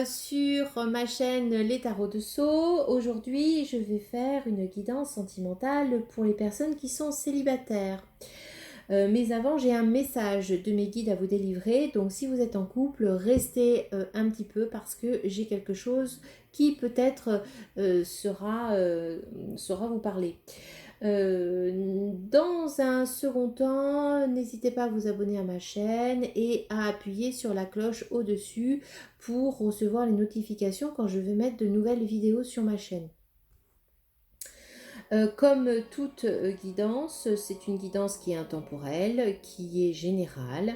sur ma chaîne Les Tarots de Sceaux. Aujourd'hui, je vais faire une guidance sentimentale pour les personnes qui sont célibataires. Mais avant, j'ai un message de mes guides à vous délivrer. Donc, si vous êtes en couple, restez un petit peu parce que j'ai quelque chose qui peut-être saura vous parler. Dans un second temps, n'hésitez pas à vous abonner à ma chaîne et à appuyer sur la cloche au-dessus pour recevoir les notifications quand je vais mettre de nouvelles vidéos sur ma chaîne. Comme toute guidance, c'est une guidance qui est intemporelle, qui est générale.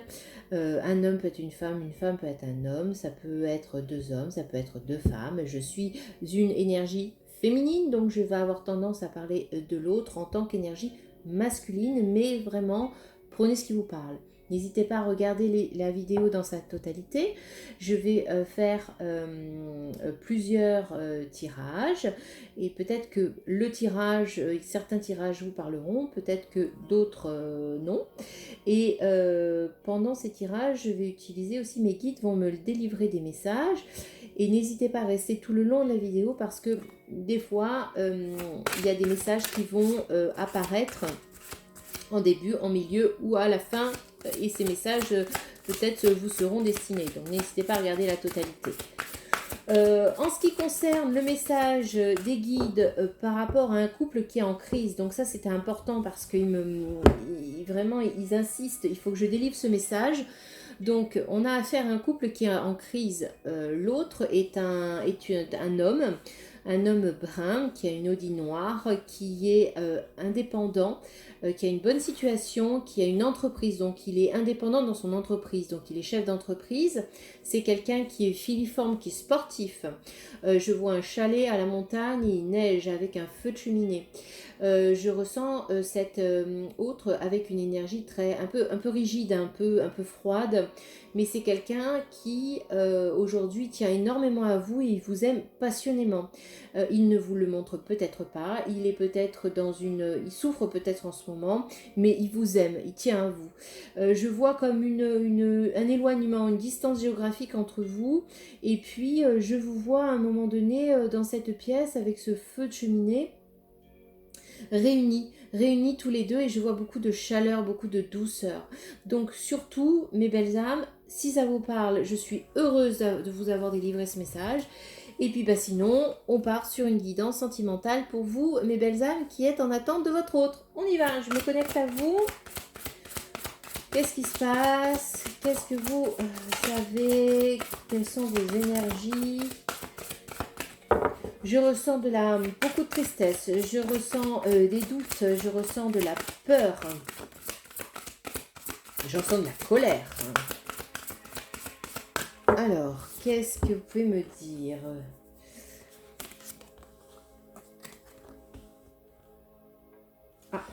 Un homme peut être une femme peut être un homme, ça peut être deux hommes, ça peut être deux femmes. Je suis une énergie féminine, donc je vais avoir tendance à parler de l'autre en tant qu'énergie masculine, mais vraiment, prenez ce qui vous parle. N'hésitez pas à regarder la vidéo dans sa totalité. Je vais faire plusieurs tirages et peut-être que le tirage, certains tirages vous parleront, peut-être que d'autres non. Et pendant ces tirages, je vais utiliser aussi mes guides vont me délivrer des messages. Et n'hésitez pas à rester tout le long de la vidéo parce que des fois, il y a des messages qui vont apparaître en début, en milieu ou à la fin. Et ces messages, peut-être, vous seront destinés. Donc, n'hésitez pas à regarder la totalité. En ce qui concerne le message des guides par rapport à un couple qui est en crise, donc ça c'était important parce qu'ils vraiment ils insistent, il faut que je délivre ce message. Donc on a affaire à un couple qui est en crise. L'autre est un homme brun qui a une Audi noire, qui est indépendant, qui a une bonne situation, qui a une entreprise, donc il est indépendant dans son entreprise, donc il est chef d'entreprise. C'est quelqu'un qui est filiforme, qui est sportif. Je vois un chalet à la montagne, il neige avec un feu de cheminée. Je ressens cette autre avec une énergie un peu rigide, un peu froide, mais c'est quelqu'un qui aujourd'hui tient énormément à vous et il vous aime passionnément. Il ne vous le montre peut-être pas, il souffre peut-être en ce moment, mais il vous aime, il tient à vous. Je vois comme un éloignement, une distance géographique entre vous, et puis je vous vois à un moment donné dans cette pièce avec ce feu de cheminée, réunis tous les deux, et je vois beaucoup de chaleur, beaucoup de douceur. Donc surtout, mes belles âmes, si ça vous parle, je suis heureuse de vous avoir délivré ce message. Et puis sinon, on part sur une guidance sentimentale pour vous, mes belles âmes, qui êtes en attente de votre autre. On y va, je me connecte à vous. Qu'est-ce qui se passe? Qu'est-ce que vous savez? Quelles sont vos énergies? Je ressens beaucoup de tristesse, je ressens des doutes, je ressens de la peur, je ressens de la colère. Alors, qu'est-ce que vous pouvez me dire? Ah,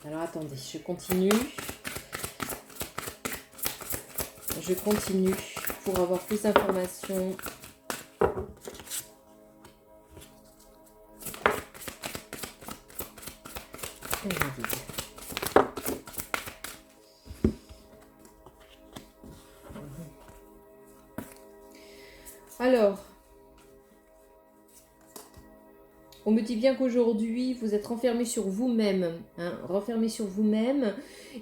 alors attendez, je continue pour avoir plus d'informations. Alors, on me dit bien qu'aujourd'hui, vous êtes renfermé sur vous-même,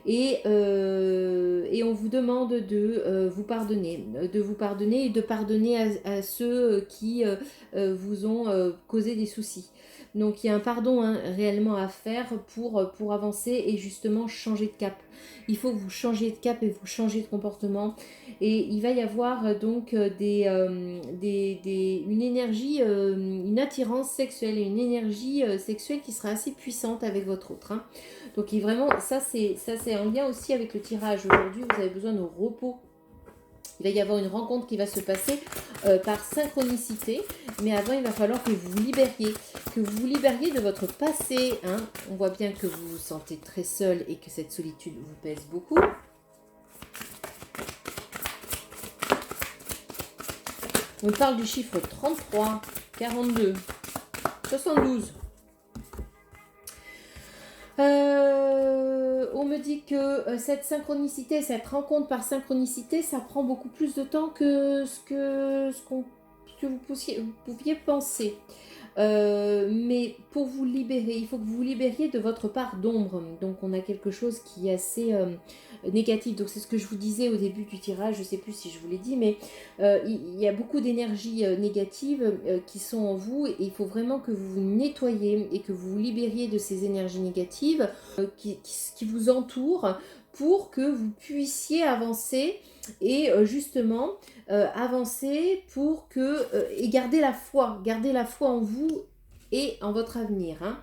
et on vous demande de vous pardonner et de pardonner à ceux qui vous ont causé des soucis. Donc il y a un pardon réellement à faire pour avancer et justement changer de cap. Il faut que vous changiez de cap et vous changiez de comportement. Et il va y avoir donc une énergie, une attirance sexuelle et une énergie sexuelle qui sera assez puissante avec votre autre. Donc vraiment, ça c'est en lien aussi avec le tirage. Aujourd'hui, vous avez besoin de repos. Il va y avoir une rencontre qui va se passer par synchronicité, mais avant il va falloir que vous vous libériez de votre passé. On voit bien que vous vous sentez très seul et que cette solitude vous pèse beaucoup. On parle du chiffre 33, 42, 72. On me dit que cette synchronicité, cette rencontre par synchronicité, ça prend beaucoup plus de temps que ce qu'on que vous pouviez penser. Mais pour vous libérer, il faut que vous vous libériez de votre part d'ombre. Donc on a quelque chose qui est assez négatif. Donc c'est ce que je vous disais au début du tirage, je ne sais plus si je vous l'ai dit, mais il y a beaucoup d'énergies négatives qui sont en vous et il faut vraiment que vous vous nettoyiez et que vous vous libériez de ces énergies négatives qui vous entourent pour que vous puissiez avancer et justement avancer pour que et garder la foi en vous et en votre avenir. Hein.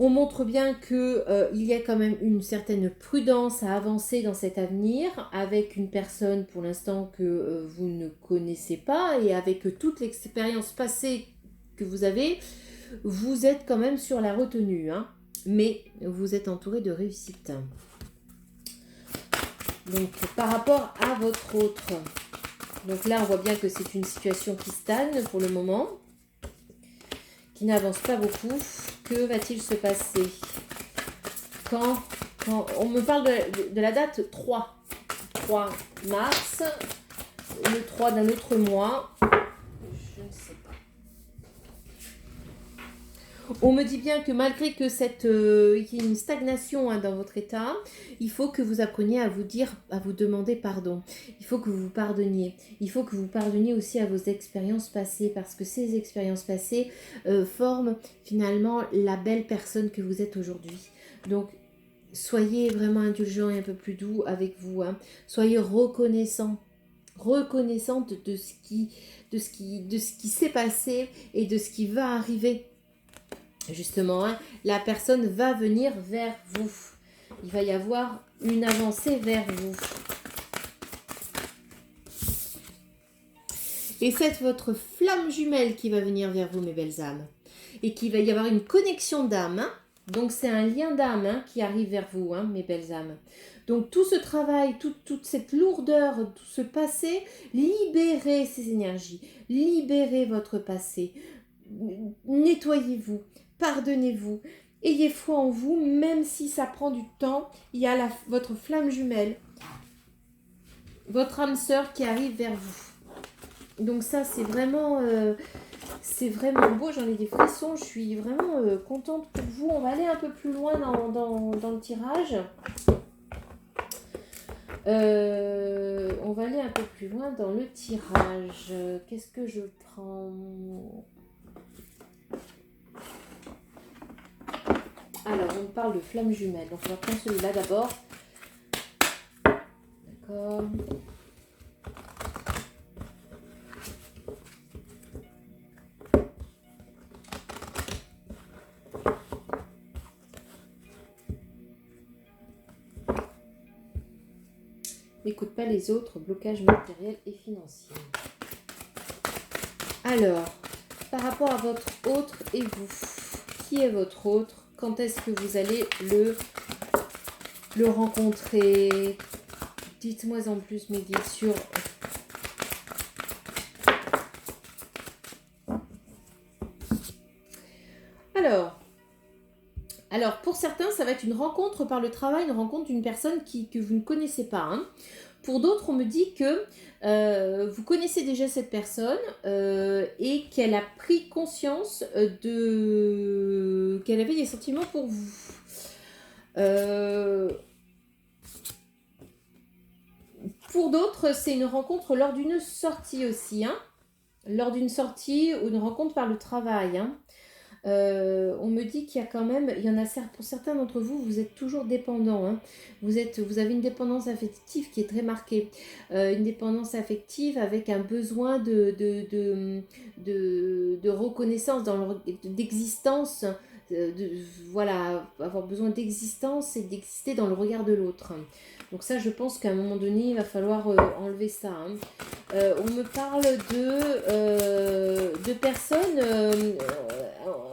On montre bien que il y a quand même une certaine prudence à avancer dans cet avenir avec une personne pour l'instant que vous ne connaissez pas et avec toute l'expérience passée que vous avez, vous êtes quand même sur la retenue, hein, mais vous êtes entouré de réussite. Donc par rapport à votre autre, donc là on voit bien que c'est une situation qui stagne pour le moment, qui n'avance pas beaucoup. Que va-t-il se passer quand on me parle de la date 3 mars, le 3 d'un autre mois, je ne sais pas. On me dit bien que malgré que qu'il y ait une stagnation hein, dans votre état, il faut que vous appreniez à vous demander pardon. Il faut que vous pardonniez. Il faut que vous pardonniez aussi à vos expériences passées parce que ces expériences passées forment finalement la belle personne que vous êtes aujourd'hui. Donc, soyez vraiment indulgents et un peu plus doux avec vous. Hein. Soyez reconnaissante de ce qui s'est passé et de ce qui va arriver. Justement, hein, la personne va venir vers vous. Il va y avoir une avancée vers vous. Et c'est votre flamme jumelle qui va venir vers vous, mes belles âmes. Et qu'il va y avoir une connexion d'âme. Hein. Donc, c'est un lien d'âme hein, qui arrive vers vous, hein, mes belles âmes. Donc, tout ce travail, toute cette lourdeur, tout ce passé, libérez ces énergies. Libérez votre passé. Nettoyez-vous. Pardonnez-vous, ayez foi en vous, même si ça prend du temps, il y a votre flamme jumelle, votre âme sœur qui arrive vers vous. Donc ça, c'est vraiment beau, j'en ai des frissons, je suis vraiment contente pour vous. On va aller un peu plus loin dans le tirage. On va aller un peu plus loin dans le tirage. Qu'est-ce que je prends ? Alors, on parle de flamme jumelle. Donc, on va prendre celui-là d'abord. D'accord. N'écoute pas les autres, blocage matériel et financier. Alors, par rapport à votre autre et vous, qui est votre autre ? Quand est-ce que vous allez le rencontrer? Dites-moi en plus, mes guides, sur... Alors, pour certains, ça va être une rencontre par le travail, une rencontre d'une personne que vous ne connaissez pas. Hein. Pour d'autres, on me dit que vous connaissez déjà cette personne et qu'elle a pris conscience qu'elle avait des sentiments pour vous. Pour d'autres, c'est une rencontre lors d'une sortie aussi. Hein. Lors d'une sortie ou une rencontre par le travail. Hein. On me dit qu'il y a quand même, pour certains d'entre vous, vous êtes toujours dépendant. Hein. Vous avez une dépendance affective qui est très marquée. Une dépendance affective avec un besoin de reconnaissance, d'existence. Voilà, avoir besoin d'existence et d'exister dans le regard de l'autre. Donc ça, je pense qu'à un moment donné, il va falloir enlever ça. Hein. On me parle de personnes,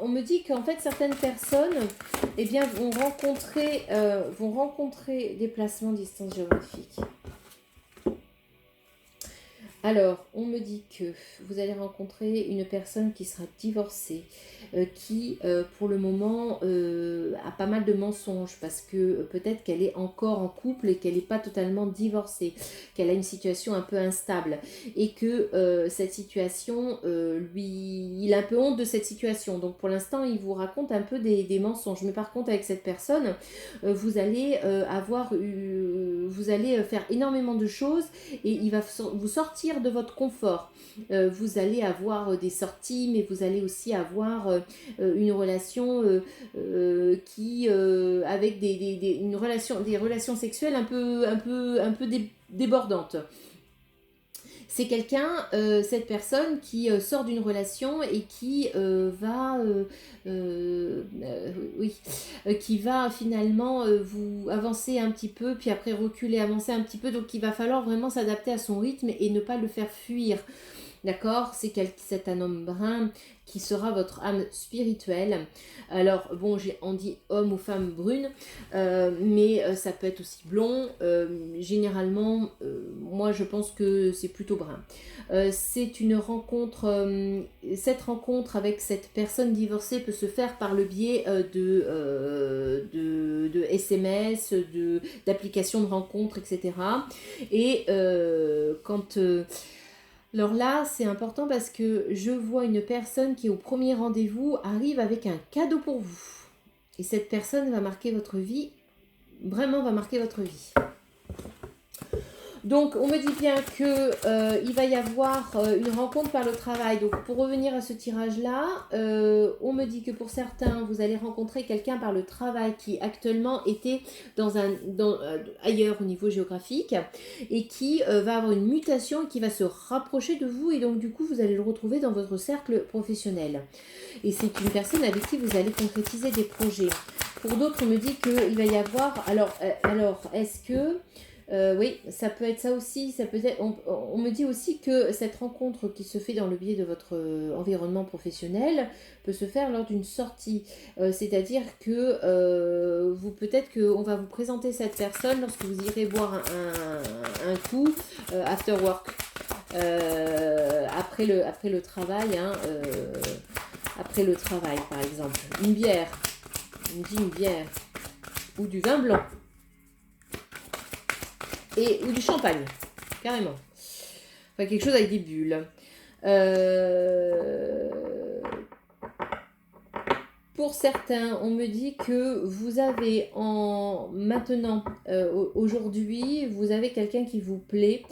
on me dit qu'en fait certaines personnes eh bien, vont rencontrer des placements distance géographique. Alors, on me dit que vous allez rencontrer une personne qui sera divorcée, qui pour le moment a pas mal de mensonges parce que peut-être qu'elle est encore en couple et qu'elle n'est pas totalement divorcée, qu'elle a une situation un peu instable et que cette situation, il a un peu honte de cette situation. Donc pour l'instant, il vous raconte un peu des mensonges. Mais par contre, avec cette personne, vous allez vous allez faire énormément de choses et il va vous sortir de votre confort. Vous allez avoir des sorties, mais vous allez aussi avoir une relation qui avec des relations sexuelles un peu débordantes. C'est quelqu'un, cette personne qui sort d'une relation et qui oui, qui va finalement vous avancer un petit peu, puis après reculer, avancer un petit peu. Donc il va falloir vraiment s'adapter à son rythme et ne pas le faire fuir. D'accord, c'est un homme brun qui sera votre âme spirituelle. Alors, bon, on dit homme ou femme brune, mais ça peut être aussi blond. Généralement, moi, je pense que c'est plutôt brun. C'est une rencontre, cette rencontre avec cette personne divorcée peut se faire par le biais de SMS, d'applications de rencontres, etc. Et quand... alors là, c'est important parce que je vois une personne qui, au premier rendez-vous, arrive avec un cadeau pour vous. Et cette personne va marquer votre vie, vraiment va marquer votre vie. Donc, on me dit bien que il va y avoir une rencontre par le travail. Donc, pour revenir à ce tirage-là, on me dit que pour certains, vous allez rencontrer quelqu'un par le travail qui actuellement était ailleurs au niveau géographique et qui va avoir une mutation et qui va se rapprocher de vous. Et donc, du coup, vous allez le retrouver dans votre cercle professionnel. Et c'est une personne avec qui vous allez concrétiser des projets. Pour d'autres, on me dit qu'il va y avoir... Alors est-ce que... oui, ça peut être ça aussi. Ça peut être, on me dit aussi que cette rencontre qui se fait dans le biais de votre environnement professionnel peut se faire lors d'une sortie. C'est-à-dire que peut-être qu'on va vous présenter cette personne lorsque vous irez boire un coup after work. Après le travail, après le travail par exemple. Une bière, on me dit une bière ou du vin blanc. Ou du champagne, carrément. Enfin, quelque chose avec des bulles. Pour certains, on me dit que vous avez maintenant, aujourd'hui, vous avez quelqu'un qui vous plaît,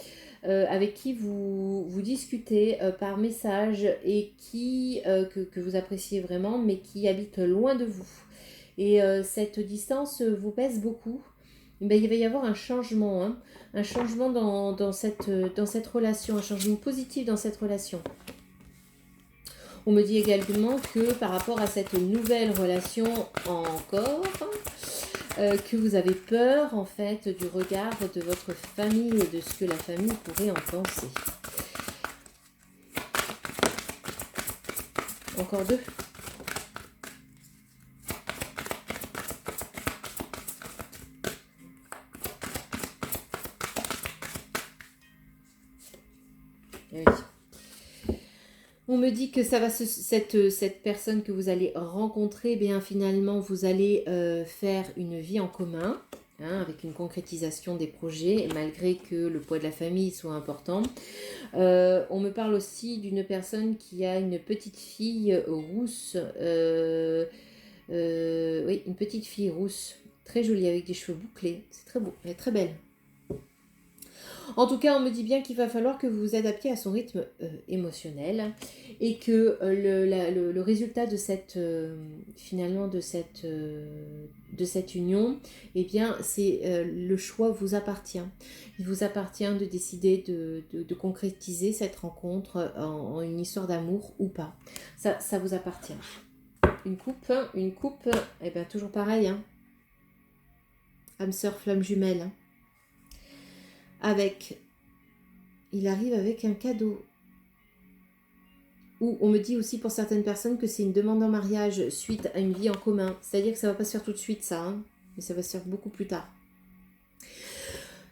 avec qui vous discutez par message et que vous appréciez vraiment, mais qui habite loin de vous. Et cette distance vous pèse beaucoup. Ben, il va y avoir un changement, un changement dans cette relation, un changement positif dans cette relation. On me dit également que par rapport à cette nouvelle relation encore, que vous avez peur en fait du regard de votre famille et de ce que la famille pourrait en penser. Encore deux. Oui. On me dit que ça va cette personne que vous allez rencontrer, bien finalement vous allez faire une vie en commun, avec une concrétisation des projets, malgré que le poids de la famille soit important. On me parle aussi d'une personne qui a une petite fille rousse, oui, une petite fille rousse, très jolie avec des cheveux bouclés, c'est très beau, elle est très belle. En tout cas, on me dit bien qu'il va falloir que vous vous adaptiez à son rythme émotionnel et que le résultat de cette finalement de cette union, eh bien, c'est le choix vous appartient. Il vous appartient de décider de concrétiser cette rencontre en une histoire d'amour ou pas. Ça vous appartient. Une coupe, eh bien toujours pareil. Âme sœur, flamme jumelle. Il arrive avec un cadeau. Ou on me dit aussi pour certaines personnes que c'est une demande en mariage suite à une vie en commun. C'est-à-dire que ça ne va pas se faire tout de suite ça, mais ça va se faire beaucoup plus tard.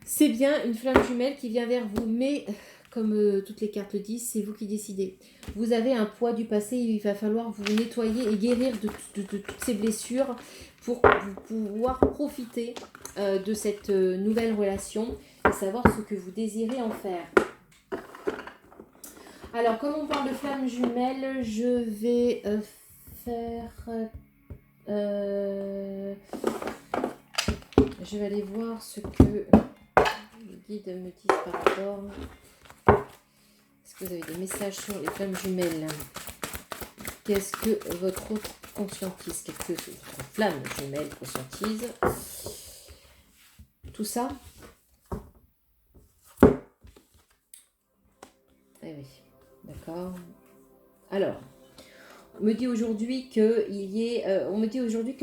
C'est bien une flamme jumelle qui vient vers vous, mais comme toutes les cartes le disent, c'est vous qui décidez. Vous avez un poids du passé, il va falloir vous nettoyer et guérir de toutes ces blessures pour pouvoir profiter de cette nouvelle relation et savoir ce que vous désirez en faire. Alors, comme on parle de flammes jumelles, je vais faire... je vais aller voir ce que les guides me disent par rapport. Est-ce que vous avez des messages sur les flammes jumelles? Qu'est-ce que votre autre conscientise? Qu'est-ce que votre flamme jumelle conscientise? Tout ça? Eh oui, d'accord. Alors, on me dit aujourd'hui que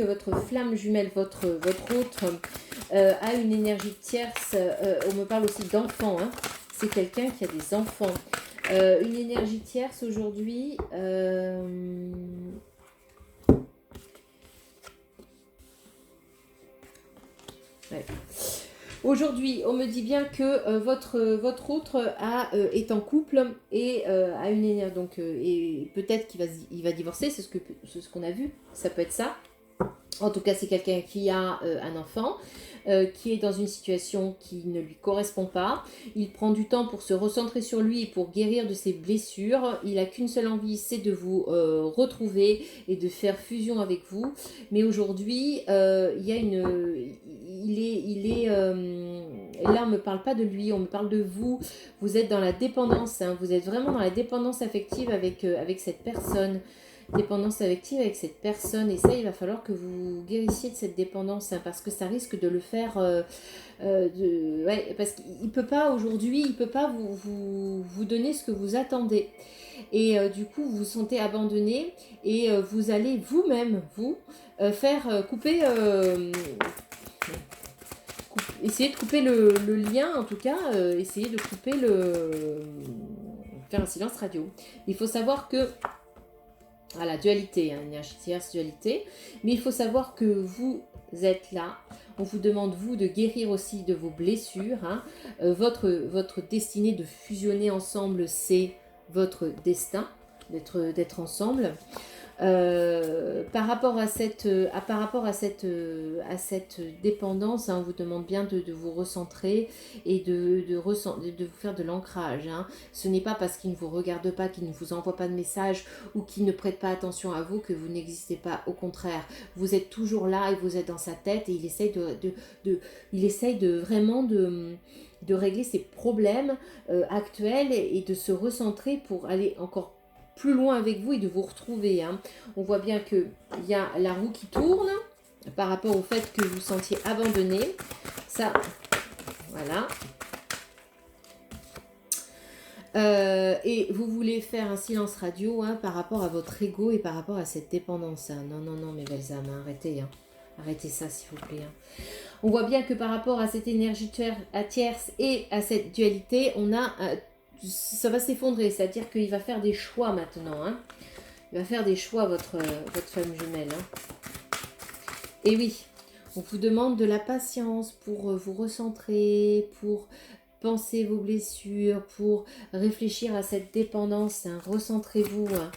votre flamme jumelle, votre autre, a une énergie tierce. On me parle aussi d'enfants. Hein. C'est quelqu'un qui a des enfants. Une énergie tierce aujourd'hui. Ouais. Aujourd'hui, on me dit bien que votre autre est en couple et a une énergie. Donc, et peut-être qu'il va divorcer, c'est ce qu'on a vu. Ça peut être ça. En tout cas, c'est quelqu'un qui a un enfant, qui est dans une situation qui ne lui correspond pas. Il prend du temps pour se recentrer sur lui et pour guérir de ses blessures. Il n'a qu'une seule envie, c'est de vous retrouver et de faire fusion avec vous. Mais aujourd'hui, il y a là, on ne me parle pas de lui, on me parle de vous. Vous êtes dans la dépendance, hein, vous êtes vraiment dans la dépendance affective avec cette personne. Dépendance affective avec cette personne, et ça, il va falloir que vous guérissiez de cette dépendance, hein, parce que ça risque de le faire parce qu'il peut pas aujourd'hui, il peut pas vous donner ce que vous attendez, et du coup vous vous sentez abandonné, et vous allez vous-même faire couper essayer de couper le lien, en tout cas essayer de couper faire un silence radio. Il faut savoir que la dualité, hein, énergie tierce, dualité. Mais il faut savoir que vous êtes là. On vous demande, vous, de guérir aussi de vos blessures. Hein. Votre destinée de fusionner ensemble, c'est votre destin d'être ensemble. Par rapport à cette dépendance, hein, on vous demande bien de vous recentrer et de vous faire de l'ancrage. Hein. Ce n'est pas parce qu'il ne vous regarde pas, qu'il ne vous envoie pas de message ou qu'il ne prête pas attention à vous que vous n'existez pas. Au contraire, vous êtes toujours là et vous êtes dans sa tête, et il essaye vraiment de régler ses problèmes actuels et de se recentrer pour aller encore plus loin avec vous et de vous retrouver. Hein. On voit bien qu'il y a la roue qui tourne par rapport au fait que vous vous sentiez abandonné. Ça, voilà. Et vous voulez faire un silence radio, hein, par rapport à votre ego et par rapport à cette dépendance. Hein. Non, non, non, mes belles âmes, hein, arrêtez. Hein. Arrêtez ça, s'il vous plaît. Hein. On voit bien que par rapport à cette énergie tierce et à cette dualité, on a... ça va s'effondrer, c'est-à-dire qu'il va faire des choix maintenant. Hein. Il va faire des choix, votre femme jumelle. Hein. Et oui, on vous demande de la patience pour vous recentrer, pour penser vos blessures, pour réfléchir à cette dépendance. Hein. Recentrez-vous. Hein.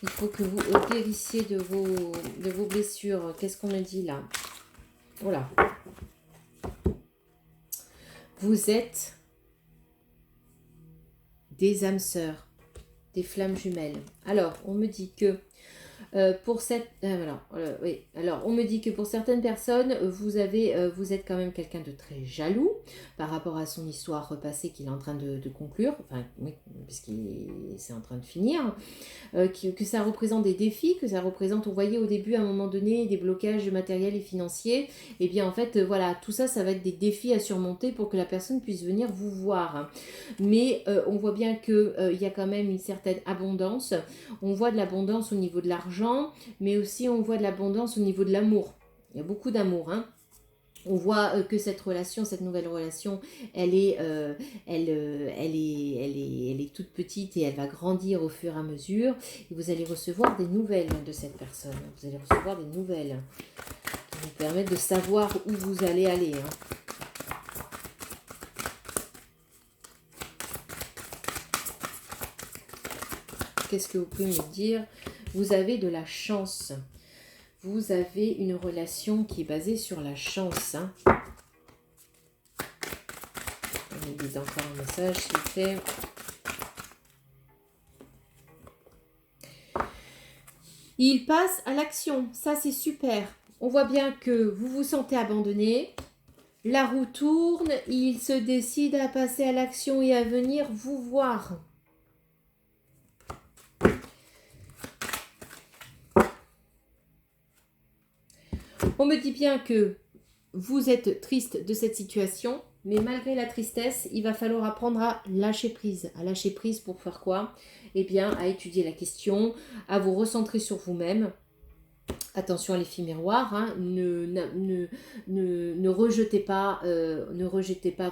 Il faut que vous guérissiez de vos blessures. Qu'est-ce qu'on me dit là? Voilà. Vous êtes des âmes sœurs, des flammes jumelles. Alors, on me dit que pour cette... oui. Alors, on me dit que pour certaines personnes, vous êtes quand même quelqu'un de très jaloux par rapport à son histoire repassée qu'il est en train de conclure. Enfin, oui, puisqu'il c'est en train de finir. Que ça représente des défis, que ça représente, on voyait au début, à un moment donné, des blocages matériels et financiers. Et bien, en fait, voilà, tout ça, ça va être des défis à surmonter pour que la personne puisse venir vous voir. Mais on voit bien qu'il y a quand même une certaine abondance. On voit de l'abondance au niveau de l'argent, mais aussi on voit de l'abondance au niveau de l'amour. Il y a beaucoup d'amour, hein. On voit que cette nouvelle relation, elle est toute petite et elle va grandir au fur et à mesure. Et vous allez recevoir des nouvelles de cette personne. Vous allez recevoir des nouvelles qui vous permettent de savoir où vous allez aller. Hein. qu'est-ce que vous pouvez me dire? Vous avez de la chance. Vous avez une relation qui est basée sur la chance. Hein. On me dit encore un message, s'il vous plaît. Il passe à l'action. Ça, c'est super. On voit bien que vous vous sentez abandonné. La roue tourne. Il se décide à passer à l'action et à venir vous voir. On me dit bien que vous êtes triste de cette situation, mais malgré la tristesse, il va falloir apprendre à lâcher prise. À lâcher prise pour faire quoi? Eh bien, à étudier la question, à vous recentrer sur vous-même. Attention à l'effet miroir, hein. Ne rejetez pas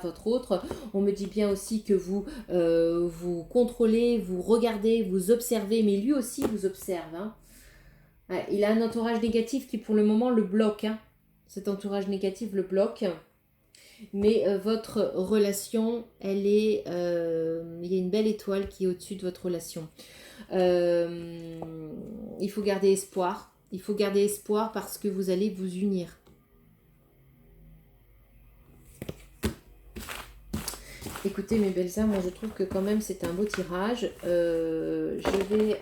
votre autre. On me dit bien aussi que vous vous contrôlez, vous regardez, vous observez, mais lui aussi vous observe. Hein. Ouais, il a un entourage négatif qui pour le moment le bloque. Hein. Cet entourage négatif le bloque. Mais votre relation, elle est... il y a une belle étoile qui est au-dessus de votre relation. Il faut garder espoir. Il faut garder espoir parce que vous allez vous unir. Écoutez mes belles âmes, moi je trouve que quand même c'est un beau tirage. Je vais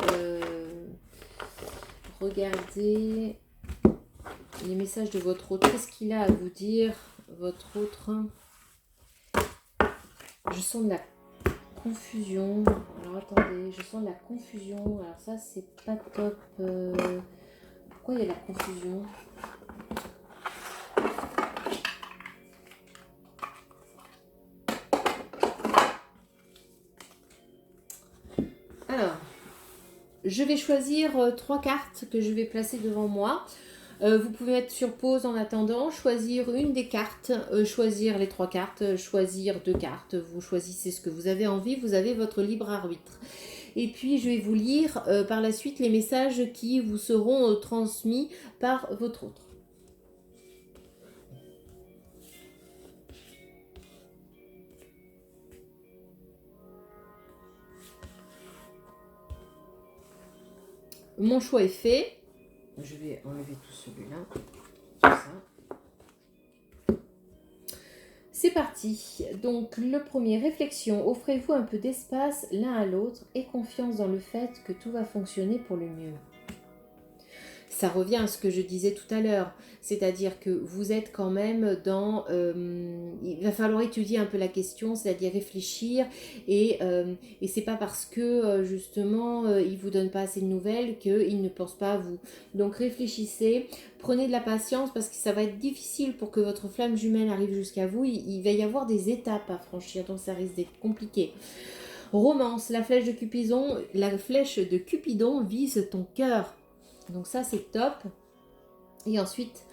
regarder les messages de votre autre. Qu'est-ce qu'il a à vous dire, votre autre? Je sens de la confusion. Alors attendez, je sens de la confusion. Alors ça c'est pas top. Pourquoi il y a de la confusion? Alors, je vais choisir 3 cartes que je vais placer devant moi. Vous pouvez mettre sur pause en attendant, choisir une des cartes, choisir les 3 cartes, choisir 2 cartes. Vous choisissez ce que vous avez envie, vous avez votre libre arbitre. Et puis, je vais vous lire par la suite les messages qui vous seront transmis par votre autre. Mon choix est fait. Je vais enlever tout celui-là. Tout ça. C'est parti. Donc, le premier, réflexion. Offrez-vous un peu d'espace l'un à l'autre et confiance dans le fait que tout va fonctionner pour le mieux. Ça revient à ce que je disais tout à l'heure, c'est-à-dire que vous êtes quand même dans... il va falloir étudier un peu la question, c'est-à-dire réfléchir, et c'est pas parce que justement il vous donne pas assez de nouvelles qu'il ne pense pas à vous. Donc réfléchissez, prenez de la patience parce que ça va être difficile pour que votre flamme jumelle arrive jusqu'à vous, il va y avoir des étapes à franchir, donc ça risque d'être compliqué. Romance, la flèche de Cupidon vise ton cœur. Donc ça c'est top. Et ensuite,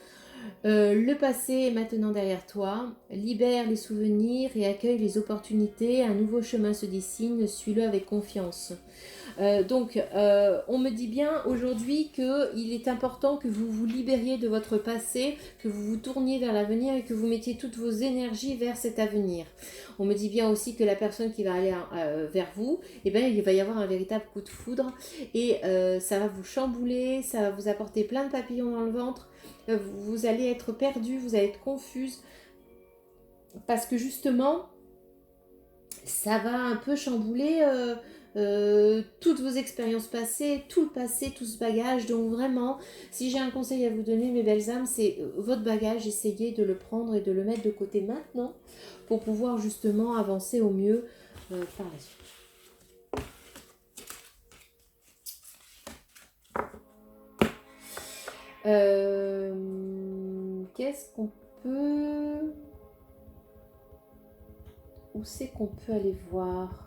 le passé est maintenant derrière toi. Libère les souvenirs et accueille les opportunités. Un nouveau chemin se dessine, suis-le avec confiance. Donc, on me dit bien aujourd'hui qu'il est important que vous vous libériez de votre passé, que vous vous tourniez vers l'avenir et que vous mettiez toutes vos énergies vers cet avenir. On me dit bien aussi que la personne qui va aller vers vous, eh bien, il va y avoir un véritable coup de foudre et ça va vous chambouler, ça va vous apporter plein de papillons dans le ventre. Vous allez être perdu, vous allez être confuse parce que justement, ça va un peu chambouler... toutes vos expériences passées, tout le passé, tout ce bagage. Donc vraiment, si j'ai un conseil à vous donner, mes belles âmes, c'est votre bagage, essayez de le prendre et de le mettre de côté maintenant pour pouvoir justement avancer au mieux par la suite. Qu'est-ce qu'on peut... Où c'est qu'on peut aller voir?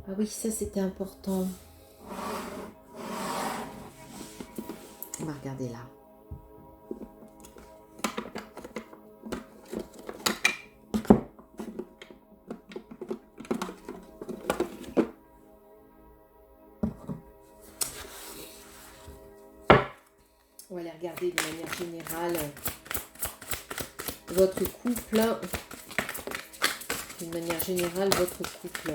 Ah oui, ça c'était important. On va regarder là. On va aller regarder de manière générale votre couple. D'une manière générale, votre couple.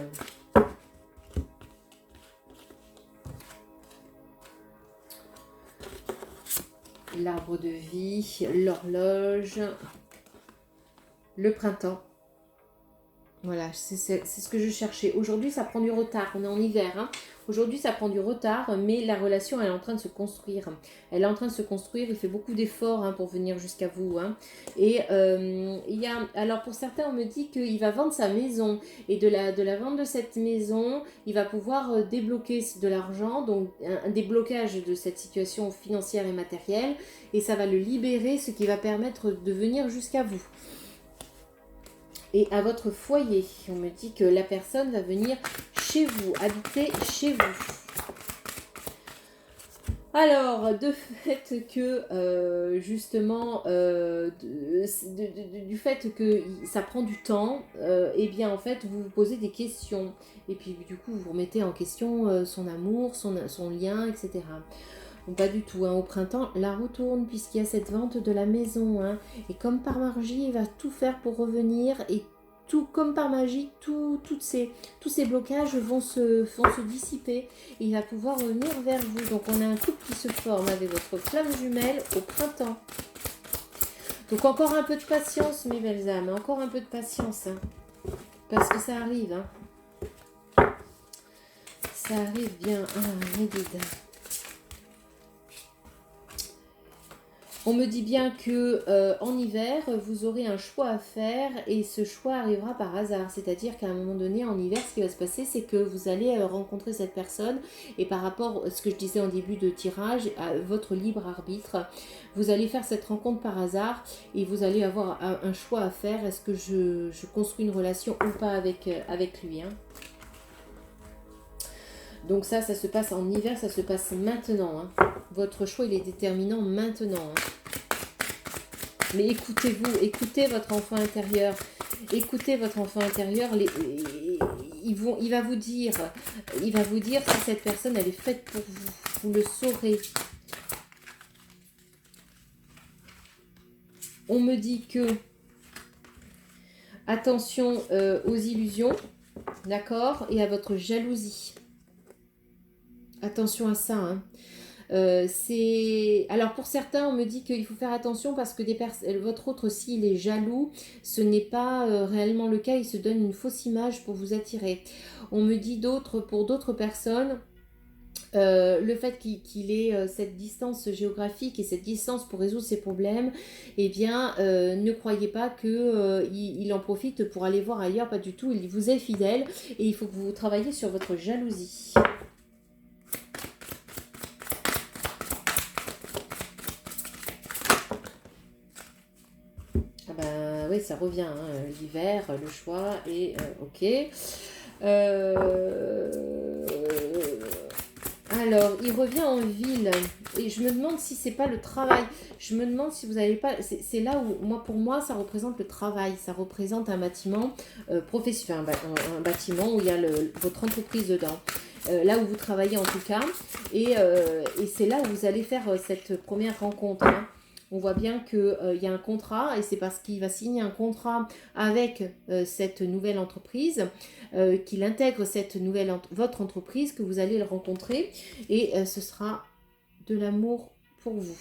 l'arbre de vie, l'horloge, le printemps. Voilà, c'est ce que je cherchais. Aujourd'hui, ça prend du retard. On est en hiver, hein. Aujourd'hui, ça prend du retard, mais la relation, elle est en train de se construire. Elle est en train de se construire. Il fait beaucoup d'efforts pour venir jusqu'à vous. Et il y a, alors pour certains, on me dit qu'il va vendre sa maison. Et de la vente de cette maison, il va pouvoir débloquer de l'argent, donc un déblocage de cette situation financière et matérielle. Et ça va le libérer, ce qui va permettre de venir jusqu'à vous. Et à votre foyer, on me dit que la personne va venir chez vous, habiter chez vous. Alors, de fait que, justement, du fait que ça prend du temps, eh bien, en fait, vous vous posez des questions. Et puis, du coup, vous remettez en question son amour, son lien, etc. Donc, pas du tout. Au printemps, la roue tourne puisqu'il y a cette vente de la maison. Et comme par magie, il va tout faire pour revenir. Et tout, comme par magie, tous ces blocages vont se dissiper. Et il va pouvoir revenir vers vous. Donc, on a un couple qui se forme avec votre flamme jumelle au printemps. Donc, encore un peu de patience, mes belles âmes. Encore un peu de patience. Parce que ça arrive. Ça arrive bien. Mes guides. On me dit bien que en hiver, vous aurez un choix à faire et ce choix arrivera par hasard. C'est-à-dire qu'à un moment donné, en hiver, ce qui va se passer, c'est que vous allez rencontrer cette personne et par rapport à ce que je disais en début de tirage, à votre libre arbitre, vous allez faire cette rencontre par hasard et vous allez avoir un choix à faire. Est-ce que je construis une relation ou pas avec lui Donc ça se passe en hiver, ça se passe maintenant. Votre choix, il est déterminant maintenant. Mais écoutez-vous, écoutez votre enfant intérieur. Écoutez votre enfant intérieur. Il va vous dire si cette personne, elle est faite pour vous. Vous le saurez. On me dit que attention aux illusions, d'accord, et à votre jalousie. Attention à ça. Alors pour certains, on me dit qu'il faut faire attention parce que votre autre, s'il est jaloux, ce n'est pas réellement le cas. Il se donne une fausse image pour vous attirer. On me dit pour d'autres personnes, le fait qu'il ait cette distance géographique et cette distance pour résoudre ses problèmes, eh bien, ne croyez pas qu'il en profite pour aller voir ailleurs, pas du tout. Il vous est fidèle et il faut que vous travailliez sur votre jalousie. Oui, ça revient, l'hiver, le choix, et ok. Alors, il revient en ville, et je me demande si c'est pas le travail. Je me demande si vous n'avez pas... C'est là où, pour moi, ça représente le travail. Ça représente un bâtiment professionnel, un bâtiment où il y a votre entreprise dedans. Là où vous travaillez en tout cas. Et c'est là où vous allez faire cette première rencontre. On voit bien qu'il y a un contrat et c'est parce qu'il va signer un contrat avec cette nouvelle entreprise, qu'il intègre votre entreprise, que vous allez le rencontrer et ce sera de l'amour pour vous.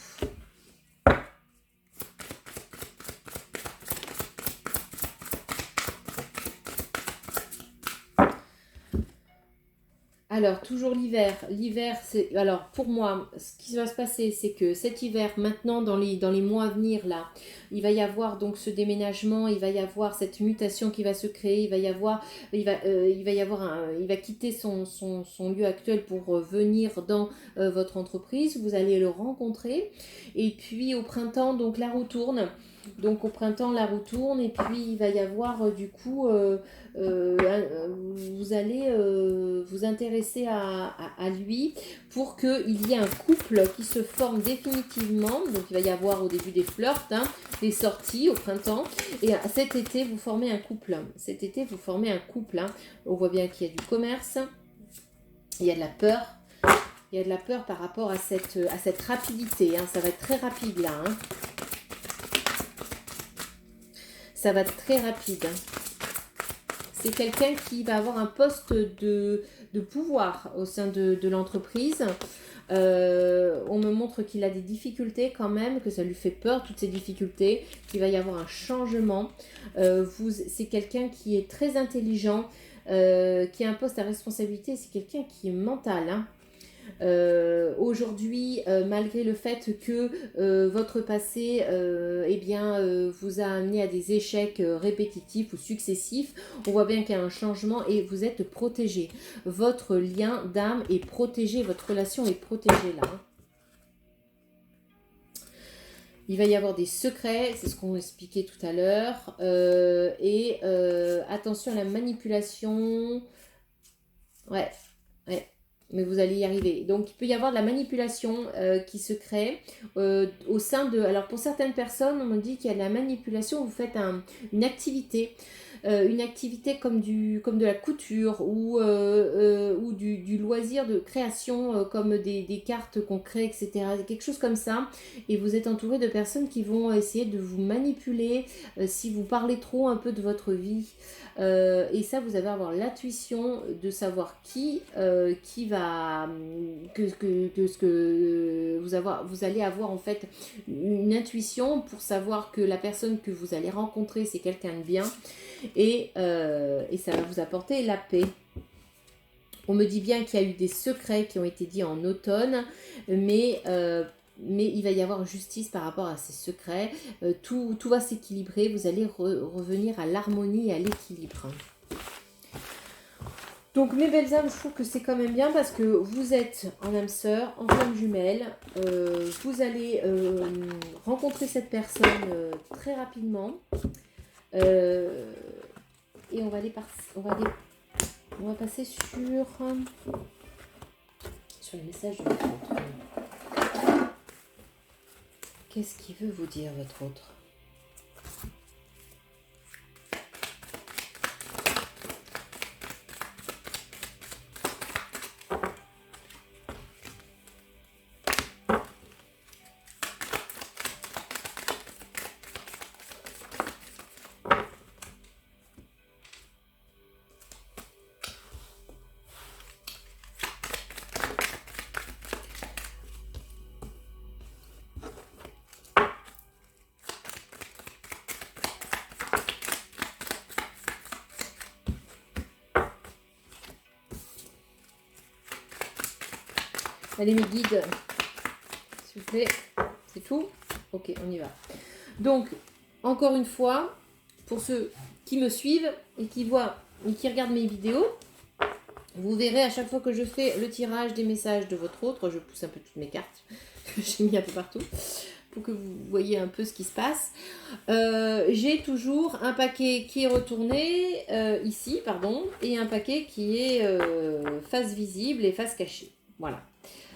Alors, toujours l'hiver. L'hiver, c'est... Alors, pour moi, ce qui va se passer, c'est que cet hiver, maintenant, dans les mois à venir, là, il va y avoir donc ce déménagement, il va y avoir cette mutation qui va se créer, il va quitter son lieu actuel pour venir dans votre entreprise. Vous allez le rencontrer. Et puis, au printemps, donc, la roue tourne. Donc au printemps, la roue tourne et puis il va y avoir du coup, vous allez vous intéresser à lui pour qu'il y ait un couple qui se forme définitivement. Donc il va y avoir au début des flirts, des sorties au printemps et cet été vous formez un couple. Cet été vous formez un couple. On voit bien qu'il y a du commerce, il y a de la peur. Il y a de la peur par rapport à cette rapidité. Ça va être très rapide là. Ça va être très rapide. C'est quelqu'un qui va avoir un poste de pouvoir au sein de l'entreprise. On me montre qu'il a des difficultés quand même, que ça lui fait peur, toutes ces difficultés, qu'il va y avoir un changement. C'est quelqu'un qui est très intelligent, qui a un poste à responsabilité, c'est quelqu'un qui est mental, hein. Aujourd'hui, malgré le fait que votre passé vous a amené à des échecs répétitifs ou successifs, on voit bien qu'il y a un changement et vous êtes protégé. Votre lien d'âme est protégé, votre relation est protégée là, hein. Il va y avoir des secrets, c'est ce qu'on expliquait tout à l'heure. Attention à la manipulation. Ouais, ouais. Mais vous allez y arriver. Donc, il peut y avoir de la manipulation qui se crée au sein de... Alors, pour certaines personnes, on me dit qu'il y a de la manipulation. Vous faites une activité. Une activité comme de la couture ou du loisir de création comme des cartes qu'on crée, etc. Quelque chose comme ça. Et vous êtes entouré de personnes qui vont essayer de vous manipuler si vous parlez trop un peu de votre vie. Et ça, vous allez avoir l'intuition de savoir qui va... Vous allez avoir en fait une intuition pour savoir que la personne que vous allez rencontrer, c'est quelqu'un de bien. Et ça va vous apporter la paix. On me dit bien qu'il y a eu des secrets qui ont été dits en automne, mais il va y avoir justice par rapport à ces secrets. Tout va s'équilibrer, vous allez revenir à l'harmonie et à l'équilibre. Donc mes belles âmes, je trouve que c'est quand même bien parce que vous êtes en âme sœur, en flamme jumelle. Vous allez rencontrer cette personne très rapidement. Et on va passer sur les messages de votre autre. Qu'est-ce qu'il veut vous dire, votre autre? Allez mes guides, s'il vous plaît, c'est tout? Ok, on y va. Donc, encore une fois, pour ceux qui me suivent et qui regardent mes vidéos, vous verrez à chaque fois que je fais le tirage des messages de votre autre, je pousse un peu toutes mes cartes, que j'ai mis un peu partout, pour que vous voyez un peu ce qui se passe. J'ai toujours un paquet qui est retourné, ici, pardon, et un paquet qui est face visible et face cachée. Voilà.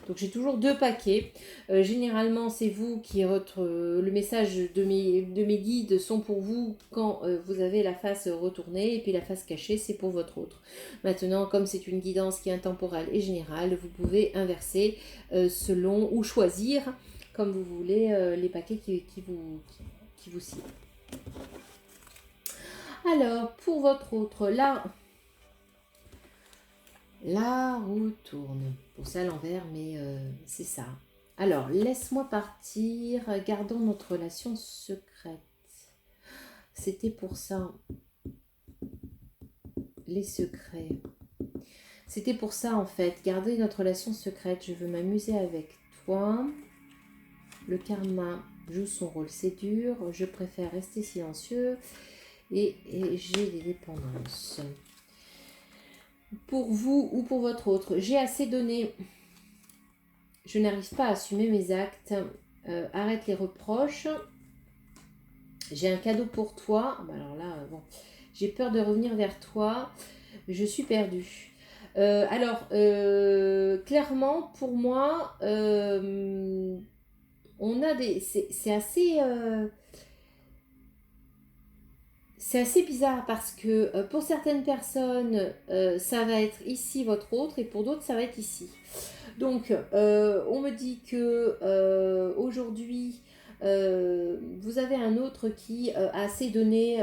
Donc j'ai toujours deux paquets. Généralement, c'est vous qui le message de mes guides sont pour vous quand vous avez la face retournée, et puis la face cachée, c'est pour votre autre. Maintenant, comme c'est une guidance qui est intemporelle et générale, vous pouvez inverser selon ou choisir comme vous voulez les paquets qui vous ciblent. Alors, pour votre autre, là... La roue tourne. Pour ça à l'envers, mais c'est ça. Alors, laisse-moi partir. Gardons notre relation secrète. C'était pour ça. Les secrets. C'était pour ça, en fait. Garder notre relation secrète. Je veux m'amuser avec toi. Le karma joue son rôle. C'est dur. Je préfère rester silencieux. Et j'ai des dépendances. Pour vous ou pour votre autre, j'ai assez donné, je n'arrive pas à assumer mes actes, arrête les reproches, j'ai un cadeau pour toi, alors là, bon, j'ai peur de revenir vers toi, je suis perdue. Clairement, pour moi, on a c'est assez... C'est assez bizarre parce que pour certaines personnes, ça va être ici votre autre et pour d'autres, ça va être ici. Donc, on me dit que aujourd'hui, vous vous avez un autre qui a assez donné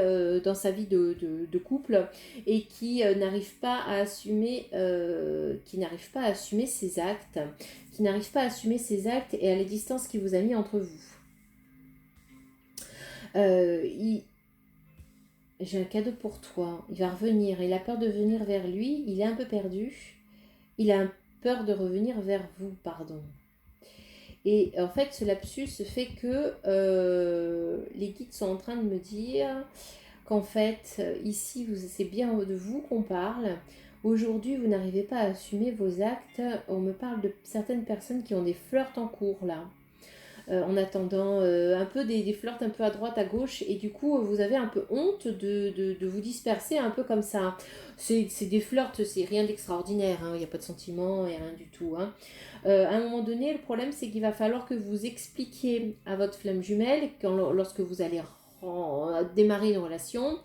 dans sa vie de couple et qui n'arrive pas à assumer, ses actes, qui n'arrive pas à assumer ses actes et à la distance qu'il vous a mis entre vous. J'ai un cadeau pour toi. Il va revenir. Il a peur de venir vers lui. Il est un peu perdu. Il a peur de revenir vers vous, pardon. Et en fait, ce lapsus fait que les guides sont en train de me dire qu'en fait, ici, c'est bien de vous qu'on parle. Aujourd'hui, vous n'arrivez pas à assumer vos actes. On me parle de certaines personnes qui ont des flirts en cours, là. En attendant un peu des flirts un peu à droite, à gauche, et du coup vous avez un peu honte de vous disperser un peu comme ça. C'est des flirts, c'est rien d'extraordinaire, il n'y a pas de sentiments et rien du tout. À un moment donné, le problème c'est qu'il va falloir que vous expliquiez à votre flamme jumelle, lorsque vous allez démarrer une relation,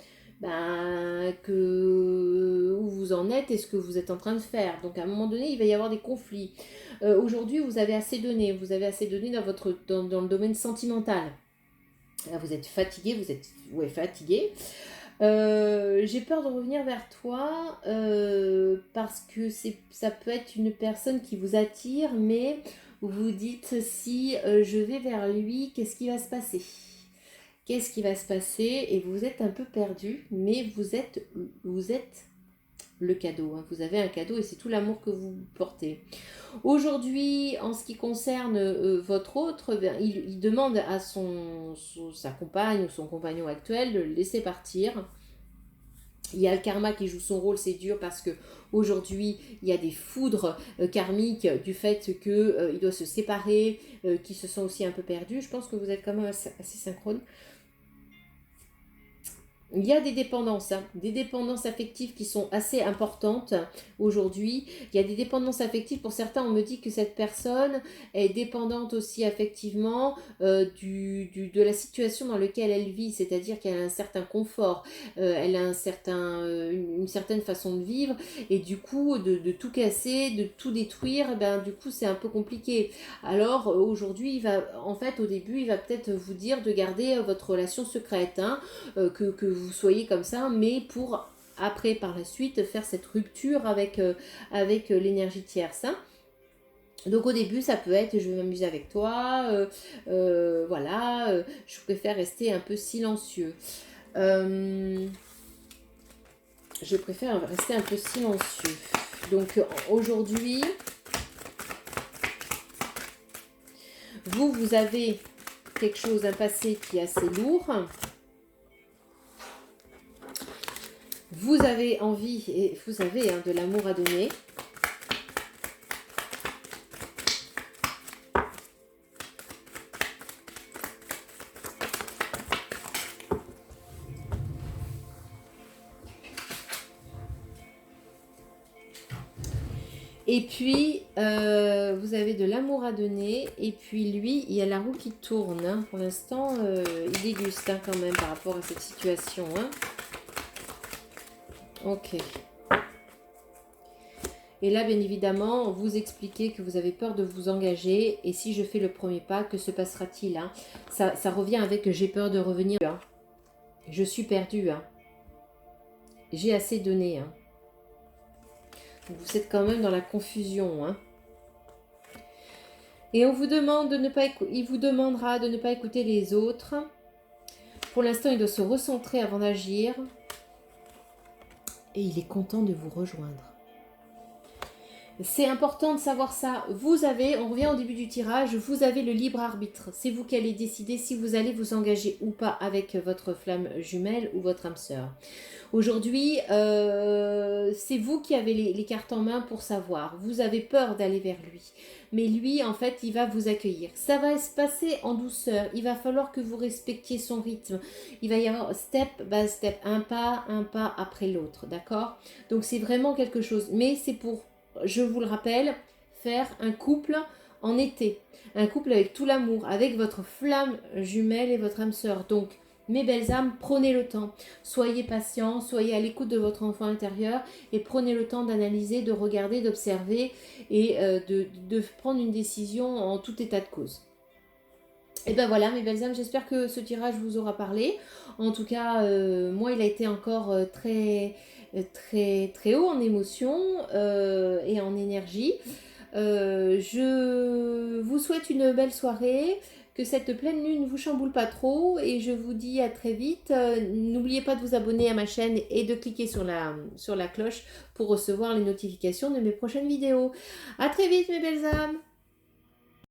où vous en êtes et ce que vous êtes en train de faire. Donc à un moment donné, il va y avoir des conflits. Aujourd'hui, vous avez assez donné dans le domaine sentimental. Là, vous êtes fatigué, fatigué. J'ai peur de revenir vers toi parce que ça peut être une personne qui vous attire, mais vous dites si je vais vers lui, qu'est-ce qui va se passer ? Qu'est-ce qui va se passer ? Et vous êtes un peu perdu, mais vous êtes le cadeau. Vous avez un cadeau et c'est tout l'amour que vous portez. Aujourd'hui, en ce qui concerne votre autre, il demande à sa compagne ou son compagnon actuel de le laisser partir. Il y a le karma qui joue son rôle, c'est dur parce que aujourd'hui il y a des foudres karmiques du fait qu'il doit se séparer, qui se sent aussi un peu perdu. Je pense que vous êtes quand même assez synchrone. Il y a des dépendances affectives qui sont assez importantes aujourd'hui. Il y a des dépendances affectives, pour certains, on me dit que cette personne est dépendante aussi affectivement de la situation dans laquelle elle vit, c'est-à-dire qu'elle a un certain confort, elle a une certaine façon de vivre, et du coup, de tout casser, de tout détruire, du coup, c'est un peu compliqué. Alors, aujourd'hui, au début, il va peut-être vous dire de garder votre relation secrète, que vous soyez comme ça, mais pour après par la suite faire cette rupture avec l'énergie tierce. Donc au début ça peut être je vais m'amuser avec toi, je préfère rester un peu silencieux. Je préfère rester un peu silencieux. Donc aujourd'hui, vous avez quelque chose, un passé qui est assez lourd. Vous avez envie et vous avez de l'amour à donner. Et puis, vous avez de l'amour à donner. Et puis, lui, il y a la roue qui tourne. Pour l'instant, il déguste quand même par rapport à cette situation. Ok. Et là, bien évidemment, vous expliquez que vous avez peur de vous engager. Et si je fais le premier pas, que se passera-t-il ça revient avec j'ai peur de revenir. Je suis perdue. J'ai assez donné. Vous êtes quand même dans la confusion. Et on vous demande il vous demandera de ne pas écouter les autres. Pour l'instant, il doit se recentrer avant d'agir. Et il est content de vous rejoindre. C'est important de savoir ça. On revient au début du tirage, vous avez le libre arbitre. C'est vous qui allez décider si vous allez vous engager ou pas avec votre flamme jumelle ou votre âme sœur. Aujourd'hui, c'est vous qui avez les cartes en main pour savoir. Vous avez peur d'aller vers lui. Mais lui, en fait, il va vous accueillir. Ça va se passer en douceur. Il va falloir que vous respectiez son rythme. Il va y avoir step by step, un pas après l'autre. D'accord ? Donc, c'est vraiment quelque chose. Mais c'est pour, je vous le rappelle, faire un couple en été. Un couple avec tout l'amour, avec votre flamme jumelle et votre âme sœur. Donc, mes belles âmes, prenez le temps. Soyez patients, soyez à l'écoute de votre enfant intérieur et prenez le temps d'analyser, de regarder, d'observer et de prendre une décision en tout état de cause. Et ben voilà, mes belles âmes, j'espère que ce tirage vous aura parlé. En tout cas, moi, il a été encore très haut en émotion et en énergie. Je vous souhaite une belle soirée, que cette pleine lune ne vous chamboule pas trop et je vous dis à très vite. N'oubliez pas de vous abonner à ma chaîne et de cliquer sur la cloche pour recevoir les notifications de mes prochaines vidéos. À très vite, mes belles âmes!